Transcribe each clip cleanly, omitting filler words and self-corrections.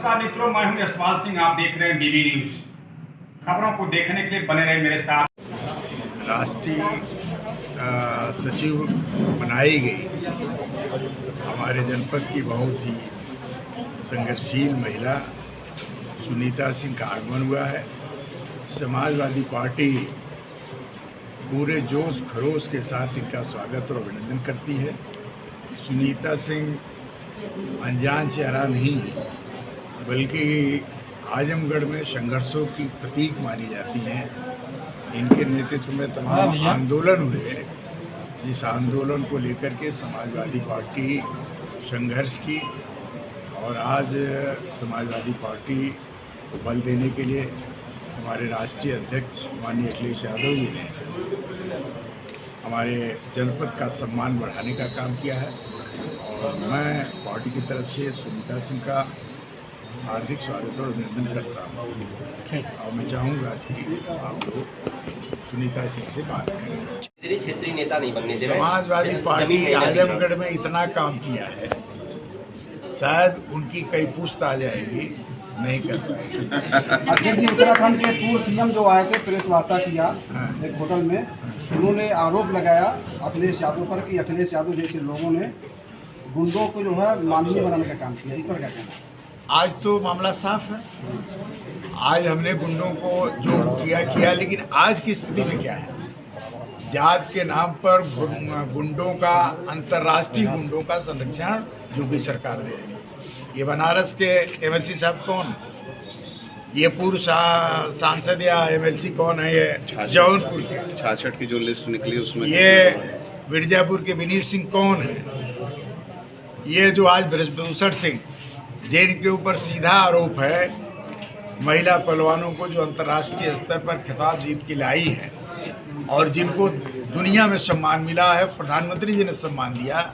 नमस्कार मित्रों, मैं हूं यशपाल सिंह। आप देख रहे हैं बीबी न्यूज। खबरों को देखने के लिए बने रहे मेरे साथ। राष्ट्रीय सचिव बनाई गई हमारे जनपद की बहुत ही संघर्षशील महिला सुनीता सिंह का आगमन हुआ है। समाजवादी पार्टी पूरे जोश खरोश के साथ इनका स्वागत और अभिनंदन करती है। सुनीता सिंह अनजान चेहरा नहीं, बल्कि आजमगढ़ में संघर्षों की प्रतीक मानी जाती हैं। इनके नेतृत्व में तमाम आंदोलन हुए, जिस आंदोलन को लेकर के समाजवादी पार्टी संघर्ष की, और आज समाजवादी पार्टी को बल देने के लिए हमारे राष्ट्रीय अध्यक्ष माननीय अखिलेश यादव जी ने हमारे जनपद का सम्मान बढ़ाने का काम किया है। और मैं पार्टी की तरफ से सुनीता सिंह का हार्दिक स्वागत और अभिनंदन करता हूँ। और मैं चाहूँगा कि आप लोग सुनीता सिंह से बात करें। क्षेत्रीय नेता नहीं बनने दे रहे। समाजवादी पार्टी आजमगढ़ में इतना काम किया है, शायद उनकी कई पुश्त आ जाएगी, नहीं कर पाएगी। अध्यक्ष जी, उत्तराखंड के पूर्व सीएम जो आए थे, प्रेस वार्ता किया एक होटल में, उन्होंने आरोप लगाया अखिलेश यादव पर कि अखिलेश यादव जैसे लोगों ने गुंडों को जो है माननीय बनाने का काम किया। इस पर क्या कहना? आज तो मामला साफ है। आज हमने गुंडों को जो किया, लेकिन आज की स्थिति में क्या है? जात के नाम पर गुंडों का, अंतर्राष्ट्रीय गुंडों का संरक्षण जो भी सरकार दे रही है। ये बनारस के एमएलसी साहब कौन? ये पूर्व सांसद या एमएलसी कौन है? ये जौनपुर के 66 की जो लिस्ट निकली उसमें ये मिर्जापुर के विनीत सिंह कौन है? ये जो आज ब्रजभूषण सिंह, जिनके ऊपर सीधा आरोप है महिला पहलवानों को जो अंतर्राष्ट्रीय स्तर पर खिताब जीत के लाई है और जिनको दुनिया में सम्मान मिला है, प्रधानमंत्री जी ने सम्मान दिया,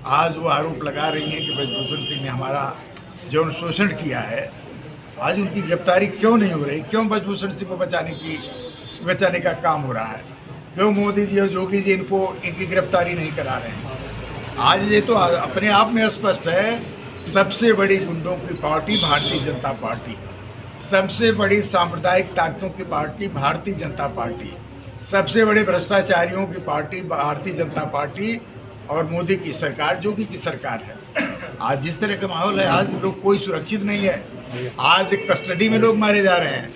आज वो आरोप लगा रही हैं कि ब्रजभूषण सिंह ने हमारा यौन शोषण किया है। आज उनकी गिरफ्तारी क्यों नहीं हो रही? क्यों ब्रजभूषण सिंह को बचाने का काम हो रहा है? क्यों मोदी जी और योगी जी इनकी गिरफ्तारी नहीं करा रहे हैं? आज ये तो अपने आप में स्पष्ट है, सबसे बड़ी गुंडों की पार्टी भारतीय जनता पार्टी, सबसे बड़ी सांप्रदायिक ताकतों की पार्टी भारतीय जनता पार्टी, सबसे बड़े भ्रष्टाचारियों की पार्टी भारतीय जनता पार्टी, और मोदी की सरकार, योगी की सरकार है। आज जिस तरह का माहौल है, आज लोग कोई सुरक्षित नहीं है। आज कस्टडी में लोग मारे जा रहे हैं,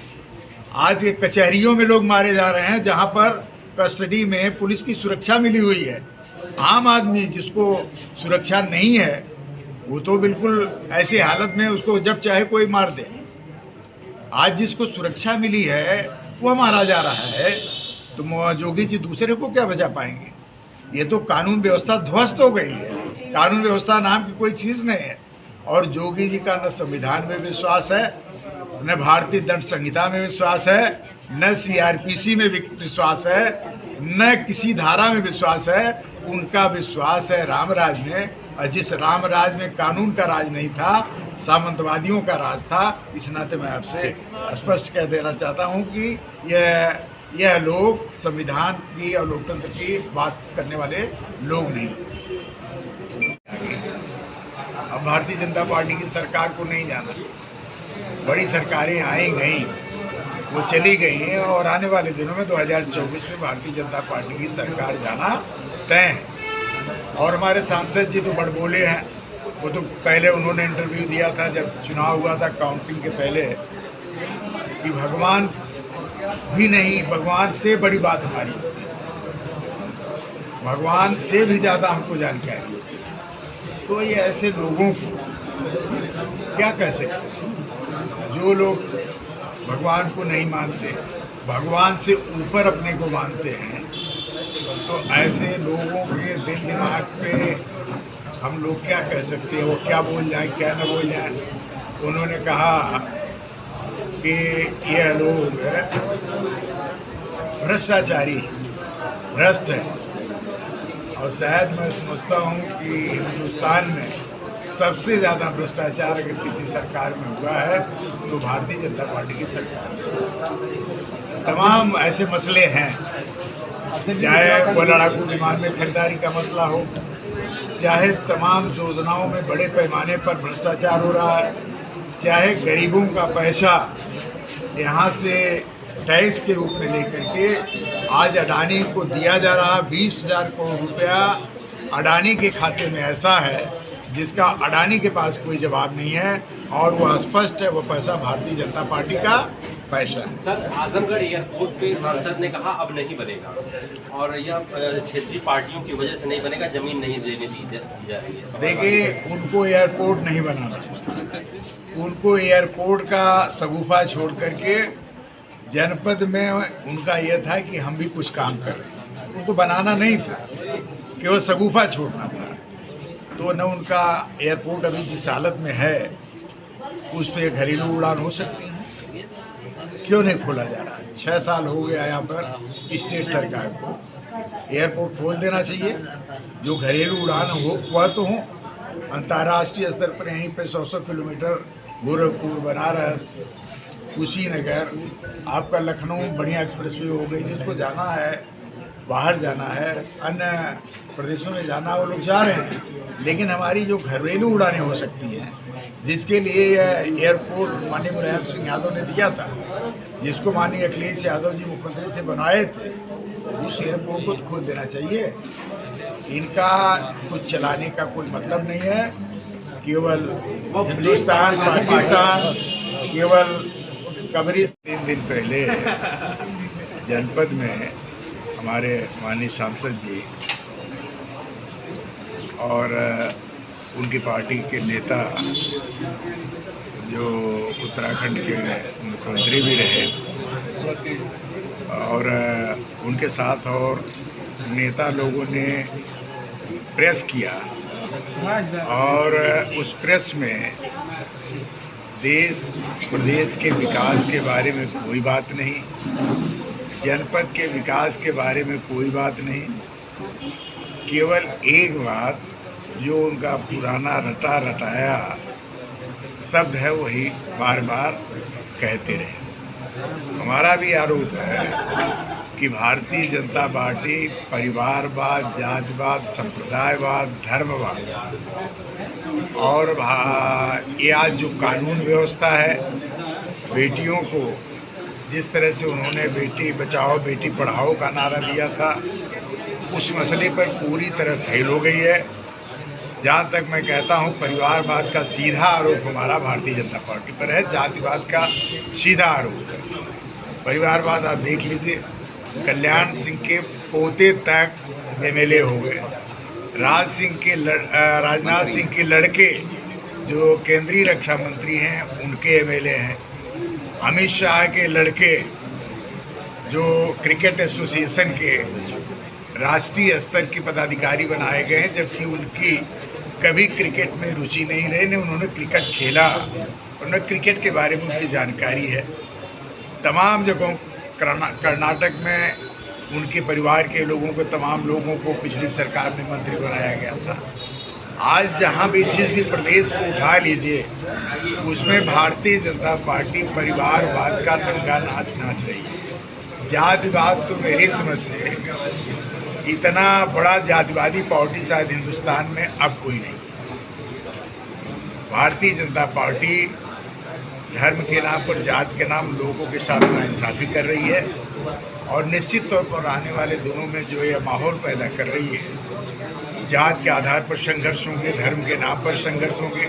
आज कचहरियों में लोग मारे जा रहे हैं, जहां पर कस्टडी में पुलिस की सुरक्षा मिली हुई है। आम आदमी जिसको सुरक्षा नहीं है, वो तो बिल्कुल ऐसी हालत में उसको जब चाहे कोई मार दे। आज जिसको सुरक्षा मिली है वो मारा जा रहा है, तो योगी जी दूसरे को क्या बचा पाएंगे? ये तो कानून व्यवस्था ध्वस्त हो गई है। कानून व्यवस्था नाम की कोई चीज़ नहीं है। और योगी जी का न संविधान में विश्वास है, न भारतीय दंड संहिता में विश्वास है, न सीआरपीसी में विश्वास है, न किसी धारा में विश्वास है। उनका विश्वास है रामराज में, और जिस रामराज में कानून का राज नहीं था, सामंतवादियों का राज था। इस नाते मैं आपसे स्पष्ट कह देना चाहता हूँ कि यह लोग संविधान की और लोकतंत्र की बात करने वाले लोग नहीं। अब भारतीय जनता पार्टी की सरकार को नहीं जाना, बड़ी सरकारें आई गई, वो चली गई हैं, और आने वाले दिनों में 2024 में भारतीय जनता पार्टी की सरकार जाना तय है। और हमारे सांसद जी तो बड़ बोले हैं। वो तो पहले उन्होंने इंटरव्यू दिया था जब चुनाव हुआ था, काउंटिंग के पहले, कि भगवान भी नहीं, भगवान से बड़ी बात हमारी, भगवान से भी ज़्यादा हमको जानकारी। तो ये ऐसे लोगों को क्या कह सकते? जो लोग भगवान को नहीं मानते, भगवान से ऊपर अपने को मानते हैं, तो ऐसे लोगों के दिल दिमाग पे हम लोग क्या कह सकते हैं? वो क्या बोल जाए, क्या न बोल जाए। उन्होंने कहा कि यह लोग भ्रष्टाचारी, भ्रष्ट हैं। और शायद मैं समझता हूँ कि हिंदुस्तान में सबसे ज़्यादा भ्रष्टाचार अगर किसी सरकार में हुआ है तो भारतीय जनता पार्टी की सरकार। तमाम ऐसे मसले हैं, चाहे वो लड़ाकू विमान में खरीदारी का मसला हो, चाहे तमाम योजनाओं में बड़े पैमाने पर भ्रष्टाचार हो रहा है, चाहे गरीबों का पैसा यहाँ से टैक्स के रूप में लेकर के आज अडानी को दिया जा रहा 20,000 करोड़ रुपया अडानी के खाते में ऐसा है जिसका अडानी के पास कोई जवाब नहीं है और वो स्पष्ट है, वो पैसा भारतीय जनता पार्टी का पैसा है। सर, आजमगढ़ एयरपोर्ट पे सांसद ने कहा अब नहीं बनेगा और यह क्षेत्रीय पार्टियों की वजह से नहीं बनेगा, जमीन नहीं देने दी जा रही है। देखिए, उनको एयरपोर्ट नहीं बनाना, उनको एयरपोर्ट का शगुफा छोड़ करके जनपद में उनका यह था कि हम भी कुछ काम कर रहे हैं, उनको बनाना नहीं था, केवल शगुफा छोड़ना था। तो न उनका एयरपोर्ट अभी जिस हालत में है उस पर घरेलू उड़ान हो सकती है, क्यों नहीं खोला जा रहा? 6 साल हो गया यहाँ पर स्टेट सरकार को, एयरपोर्ट खोल देना चाहिए। जो घरेलू उड़ान हो वह तो हो, अंतर्राष्ट्रीय स्तर पर यहीं पे 100 किलोमीटर गोरखपुर, बनारस, कुशीनगर, आपका लखनऊ बढ़िया एक्सप्रेसवे हो गई, जिसको जाना है बाहर जाना है, अन्य प्रदेशों में जाना, वो लोग जा रहे हैं। लेकिन हमारी जो घरेलू उड़ानें हो सकती हैं, जिसके लिए एयरपोर्ट माननीय मुलायम सिंह यादव ने दिया था, जिसको माननीय अखिलेश यादव जी मुख्यमंत्री थे बनाए थे, उस एयरपोर्ट को खोल देना चाहिए। इनका कुछ चलाने का कोई मतलब नहीं है, केवल हिंदुस्तान पाकिस्तान, केवल कबरी। 3 दिन पहले जनपद में हमारे माननीय सांसद जी और उनकी पार्टी के नेता जो उत्तराखंड के मुख्यमंत्री भी रहे और उनके साथ और नेता लोगों ने प्रेस किया और उस प्रेस में देश प्रदेश के विकास के बारे में कोई बात नहीं, जनपद के विकास के बारे में कोई बात नहीं, केवल एक बात जो उनका पुराना रटा रटाया शब्द है वही बार बार कहते रहे। हमारा भी आरोप है कि भारतीय जनता पार्टी परिवारवाद, जातिवाद, संप्रदायवाद, धर्मवाद और ये आज जो कानून व्यवस्था है, बेटियों को जिस तरह से उन्होंने बेटी बचाओ बेटी पढ़ाओ का नारा दिया था, उस मसले पर पूरी तरह फेल हो गई है। जहाँ तक मैं कहता हूँ, परिवारवाद का सीधा आरोप हमारा भारतीय जनता पार्टी पर है, जातिवाद का सीधा आरोप है। परिवारवाद आप देख लीजिए, कल्याण सिंह के पोते तक एमएलए हो गए, राजनाथ सिंह के लड़के जो केंद्रीय रक्षा मंत्री हैं उनके एमएलए हैं, अमित शाह के लड़के जो क्रिकेट एसोसिएशन के राष्ट्रीय स्तर के पदाधिकारी बनाए गए हैं, जबकि उनकी कभी क्रिकेट में रुचि नहीं रही, न उन्होंने क्रिकेट खेला और न क्रिकेट के बारे में उनकी जानकारी है। तमाम जगहों कर्नाटक में उनके परिवार के लोगों को, तमाम लोगों को पिछली सरकार में मंत्री बनाया गया था। आज जहाँ भी जिस भी प्रदेश को उठा लीजिए, उसमें भारतीय जनता पार्टी परिवारवाद का नंगा नाच नाच रही है। जातिवाद तो मेरी समझ से इतना बड़ा जातिवादी पार्टी शायद हिंदुस्तान में अब कोई नहीं। भारतीय जनता पार्टी धर्म के नाम पर, जात के नाम लोगों के साथ नाइंसाफ़ी कर रही है और निश्चित तौर पर आने वाले दिनों में जो यह माहौल पैदा कर रही है, जात के आधार पर संघर्ष होंगे, धर्म के नाम पर संघर्ष होंगे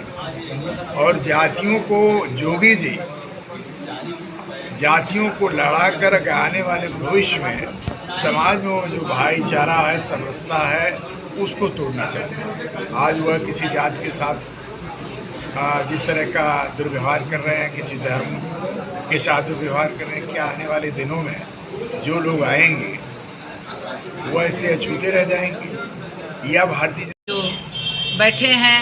और जातियों को जोगी जी जातियों को लड़ा कर आने वाले भविष्य में समाज में वो जो भाईचारा है, समरसता है, उसको तोड़ना चाहते हैं। आज वह किसी जात के साथ जिस तरह का दुर्व्यवहार कर रहे हैं, किसी धर्म के साथ दुर्व्यवहार कर रहे हैं, क्या आने वाले दिनों में जो लोग आएंगे वो ऐसे अछूते रह जाएंगे? या भारतीय जो बैठे हैं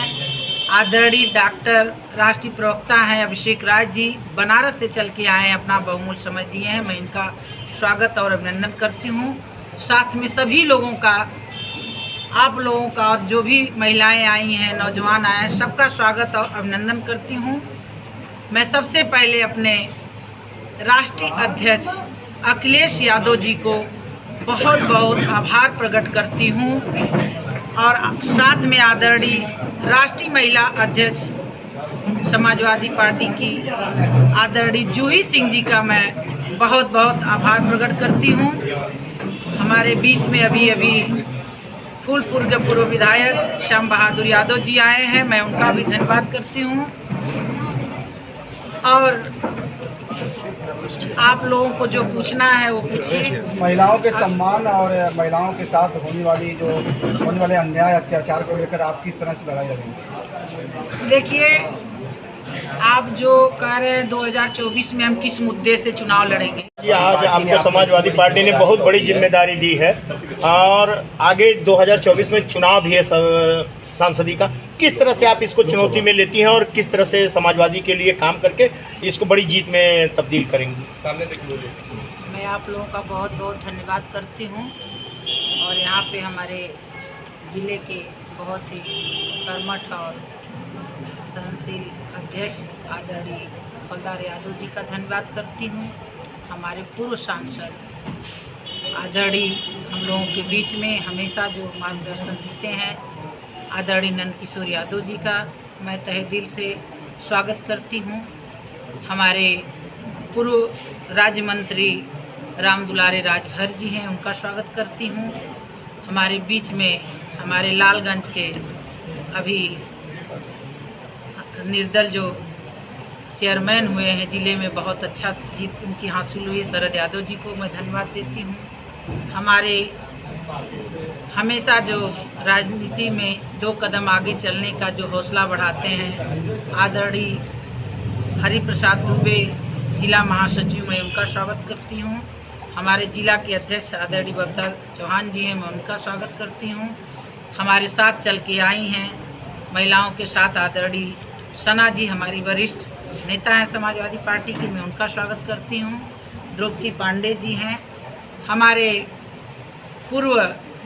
आदरणीय डॉक्टर राष्ट्रीय प्रवक्ता हैं अभिषेक राज जी, बनारस से चल के आए हैं, अपना बहुमूल्य समय दिए हैं। मैं इनका स्वागत और अभिनंदन करती हूँ। साथ में सभी लोगों का, आप लोगों का और जो भी महिलाएं आई हैं, नौजवान आए हैं, सबका स्वागत और अभिनंदन करती हूँ। मैं सबसे पहले अपने राष्ट्रीय अध्यक्ष अखिलेश यादव जी को बहुत बहुत आभार प्रकट करती हूँ और साथ में आदरणीय राष्ट्रीय महिला अध्यक्ष समाजवादी पार्टी की आदरणीय जूही सिंह जी का मैं बहुत बहुत आभार प्रकट करती हूँ। हमारे बीच में अभी फूलपुर के पूर्व विधायक श्याम बहादुर यादव जी आए हैं, मैं उनका भी धन्यवाद करती हूँ। और आप लोगों को जो पूछना है वो पूछिए। महिलाओं के सम्मान और महिलाओं के साथ होने वाले अन्याय अत्याचार को लेकर आप किस तरह से लड़ाई लड़ेंगे? देखिए, आप जो कह रहे हैं 2024 में हम किस मुद्दे से चुनाव लड़ेंगे। आज आपको समाजवादी पार्टी ने बहुत बड़ी जिम्मेदारी दी है और आगे 2024 में चुनाव भी है सांसदी का। किस तरह से आप इसको चुनौती में लेती हैं और किस तरह से समाजवादी के लिए काम करके इसको बड़ी जीत में तब्दील करेंगी? मैं आप लोगों का बहुत बहुत धन्यवाद करती हूँ और यहाँ पे हमारे ज़िले के बहुत ही कर्मठ और सहनशील अध्यक्ष आदरणीय फलदार यादव जी का धन्यवाद करती हूँ। हमारे पूर्व सांसद आदरणीय हम लोगों के बीच में हमेशा जो मार्गदर्शन देते हैं आदरणीय नंद किशोर यादव जी का मैं तहे दिल से स्वागत करती हूँ। हमारे पूर्व राज्य मंत्री राम दुलारे राजभर जी हैं, उनका स्वागत करती हूँ। हमारे बीच में हमारे लालगंज के अभी निर्दल जो चेयरमैन हुए हैं ज़िले में, बहुत अच्छा जीत उनकी हासिल हुई है, शरद यादव जी को मैं धन्यवाद देती हूँ। हमारे हमेशा जो राजनीति में 2 कदम आगे चलने का जो हौसला बढ़ाते हैं आदरणीय हरि प्रसाद दुबे जिला महासचिव, मैं उनका स्वागत करती हूँ। हमारे जिला के अध्यक्ष आदरणीय बबता चौहान जी हैं, मैं उनका स्वागत करती हूँ। हमारे साथ चल के आई हैं महिलाओं के साथ आदरणीय सना जी, हमारी वरिष्ठ नेता हैं समाजवादी पार्टी की, मैं उनका स्वागत करती हूँ। द्रौपदी पांडे जी हैं, हमारे पूर्व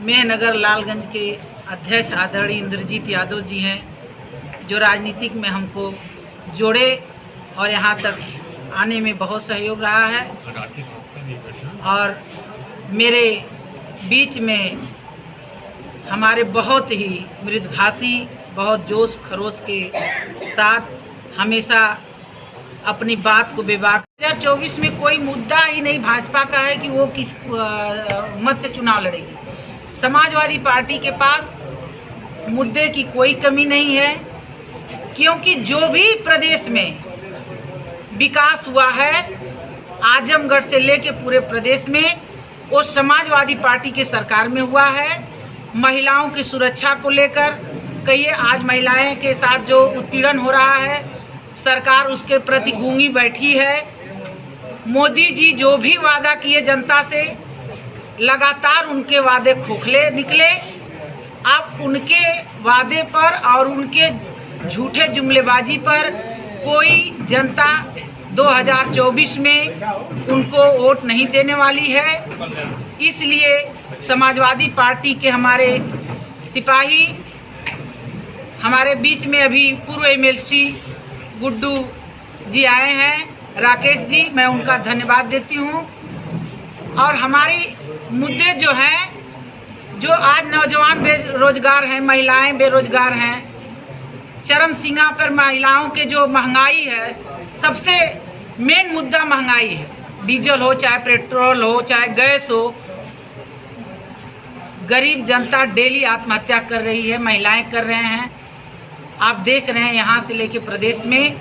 मेहनगर लालगंज के अध्यक्ष आदरणीय इंद्रजीत यादव जी हैं, जो राजनीतिक में हमको जोड़े और यहाँ तक आने में बहुत सहयोग रहा है। और मेरे बीच में हमारे बहुत ही मृदुभाषी, बहुत जोश खरोश के साथ हमेशा अपनी बात को बेबाक। 2024 में कोई मुद्दा ही नहीं भाजपा का है कि वो किस मत से चुनाव लड़ेगी। समाजवादी पार्टी के पास मुद्दे की कोई कमी नहीं है, क्योंकि जो भी प्रदेश में विकास हुआ है आजमगढ़ से लेके पूरे प्रदेश में, वो समाजवादी पार्टी के सरकार में हुआ है। महिलाओं की सुरक्षा को लेकर कहिए, आज महिलाएं के साथ जो उत्पीड़न हो रहा है सरकार उसके प्रति गूंगी बैठी है। मोदी जी जो भी वादा किए जनता से, लगातार उनके वादे खोखले निकले। अब उनके वादे पर और उनके झूठे जुमलेबाजी पर कोई जनता 2024 में उनको वोट नहीं देने वाली है। इसलिए समाजवादी पार्टी के हमारे सिपाही, हमारे बीच में अभी पूर्व एमएलसी गुड्डू जी आए हैं, राकेश जी, मैं उनका धन्यवाद देती हूँ। और हमारे मुद्दे जो हैं, जो आज नौजवान बेरोजगार हैं, महिलाएं बेरोजगार हैं, चरम सीमा पर महिलाओं के जो महंगाई है, सबसे मेन मुद्दा महंगाई है। डीजल हो, चाहे पेट्रोल हो, चाहे गैस हो, गरीब जनता डेली आत्महत्या कर रही है, महिलाएं कर रहे हैं। आप देख रहे हैं यहाँ से लेके प्रदेश में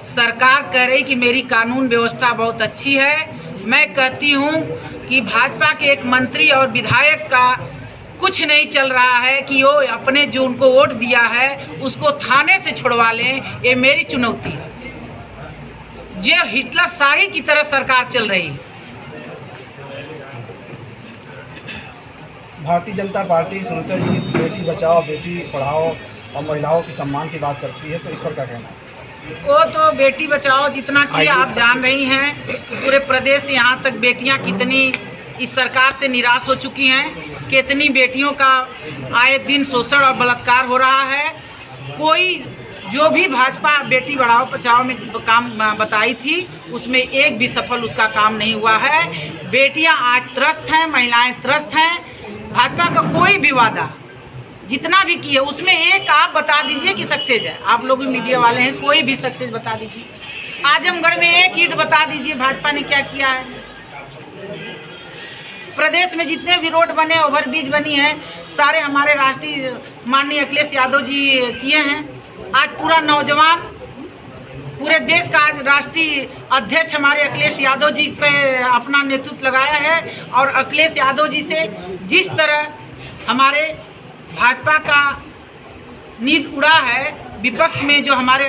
सरकार कह रही कि मेरी कानून व्यवस्था बहुत अच्छी है। मैं कहती हूँ कि भाजपा के एक मंत्री और विधायक का कुछ नहीं चल रहा है कि वो अपने जो उनको वोट दिया है उसको थाने से छुड़वा लें। ये मेरी चुनौती है। जो हिटलर शाही की तरह सरकार चल रही है। भारतीय जनता पार्टी सुनते ही बेटी बचाओ बेटी पढ़ाओ और महिलाओं के सम्मान की बात करती है, तो इस पर क्या कहना है? वो तो बेटी बचाओ जितना किया आप जान रही हैं, पूरे प्रदेश यहाँ तक बेटियाँ कितनी इस सरकार से निराश हो चुकी हैं। कितनी बेटियों का आए दिन शोषण और बलात्कार हो रहा है। कोई जो भी भाजपा बेटी बढ़ाओ बचाओ में काम बताई थी, उसमें एक भी सफल उसका काम नहीं हुआ है। बेटियां आज त्रस्त हैं, महिलाएं त्रस्त हैं। भाजपा का कोई भी वादा जितना भी किए उसमें एक आप बता दीजिए कि सक्सेस है। आप लोग भी मीडिया वाले हैं, कोई भी सक्सेस बता दीजिए। आजमगढ़ में एक ईंट बता दीजिए भाजपा ने क्या किया है। प्रदेश में जितने भी रोड बने, ओवरब्रिज बनी है, सारे हमारे राष्ट्रीय माननीय अखिलेश यादव जी किए हैं। आज पूरा नौजवान, पूरे देश का आज राष्ट्रीय अध्यक्ष हमारे अखिलेश यादव जी पे अपना नेतृत्व लगाया है। और अखिलेश यादव जी से जिस तरह हमारे भाजपा का नींद उड़ा है, विपक्ष में जो हमारे